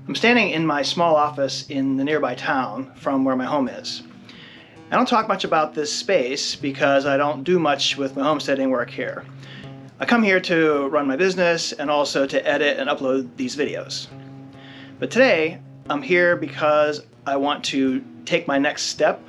I'm standing in my small office in the nearby town from where my home is. I don't talk much about this space because I don't do much with my homesteading work here. I come here to run my business and also to edit and upload these videos. But today I'm here because I want to take my next step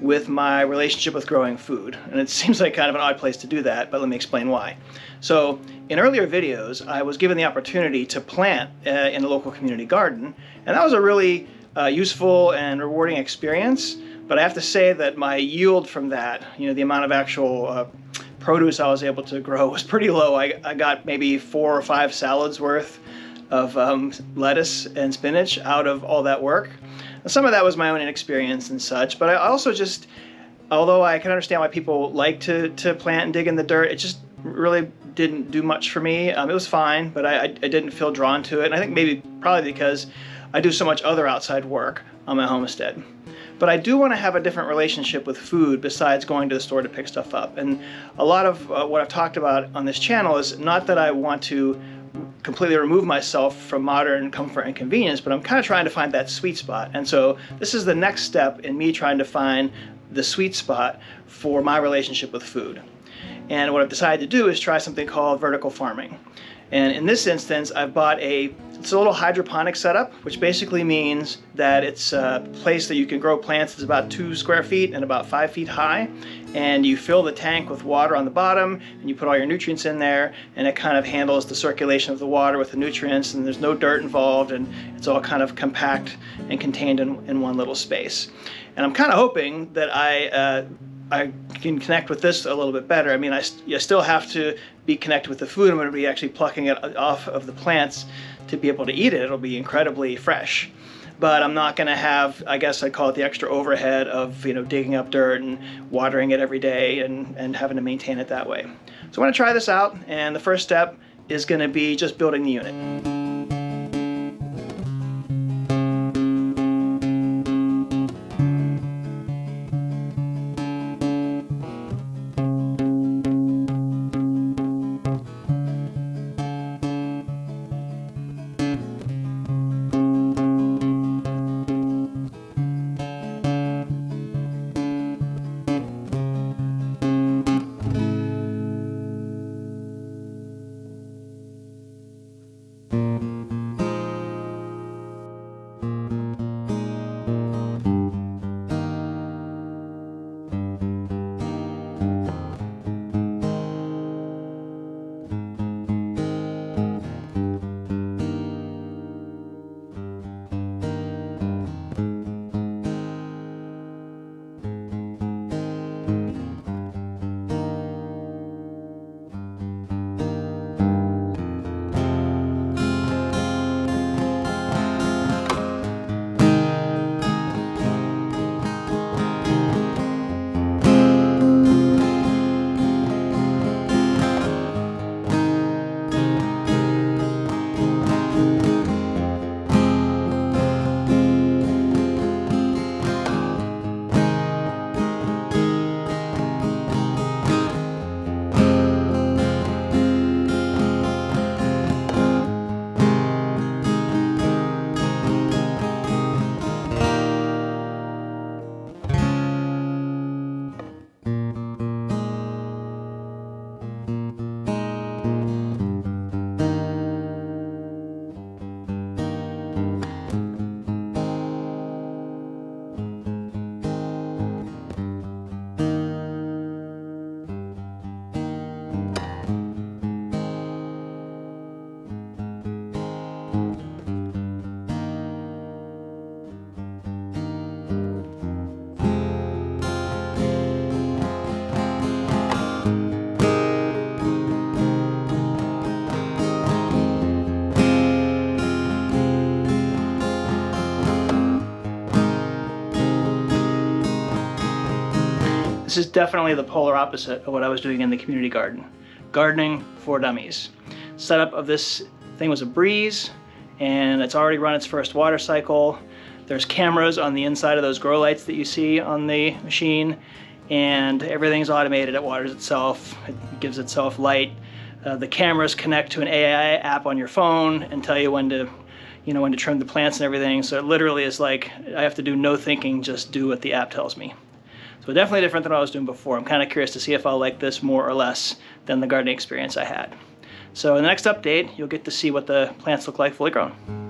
with my relationship with growing food. And it seems like kind of an odd place to do that, but let me explain why. So in earlier videos, I was given the opportunity to plant in a local community garden, and that was a really useful and rewarding experience. But I have to say that my yield from that, the amount of actual produce I was able to grow was pretty low. I got maybe 4 or 5 salads worth of lettuce and spinach out of all that work. Some of that was my own inexperience and such, but I also just, although I can understand why people like to plant and dig in the dirt, it just really didn't do much for me. It was fine, but I didn't feel drawn to it, and I think probably because I do so much other outside work on my homestead. But I do want to have a different relationship with food besides going to the store to pick stuff up. And a lot of what I've talked about on this channel is not that I want to completely remove myself from modern comfort and convenience, but I'm kind of trying to find that sweet spot. And so this is the next step in me trying to find the sweet spot for my relationship with food. And what I've decided to do is try something called vertical farming. And in this instance, I've bought it's a little hydroponic setup, which basically means that it's a place that you can grow plants that's about 2 square feet and about 5 feet high. And you fill the tank with water on the bottom, and you put all your nutrients in there, and it kind of handles the circulation of the water with the nutrients, and there's no dirt involved, and it's all kind of compact and contained in one little space. And I'm kind of hoping that I can connect with this a little bit better. I mean, I still have to be connected with the food. I'm going to be actually plucking it off of the plants to be able to eat it. It'll be incredibly fresh. But I'm not going to have, I guess I'd call it the extra overhead of digging up dirt and watering it every day and having to maintain it that way. So I want to try this out, and the first step is going to be just building the unit. This is definitely the polar opposite of what I was doing in the community garden. Gardening for dummies. Setup of this thing was a breeze, and it's already run its first water cycle. There's cameras on the inside of those grow lights that you see on the machine, and everything's automated. It waters itself, it gives itself light. The cameras connect to an AI app on your phone and tell you when to you know, when to trim the plants and everything. So it literally is like I have to do no thinking, just do what the app tells me. So definitely different than what I was doing before. I'm kind of curious to see if I'll like this more or less than the gardening experience I had. So in the next update, you'll get to see what the plants look like fully grown.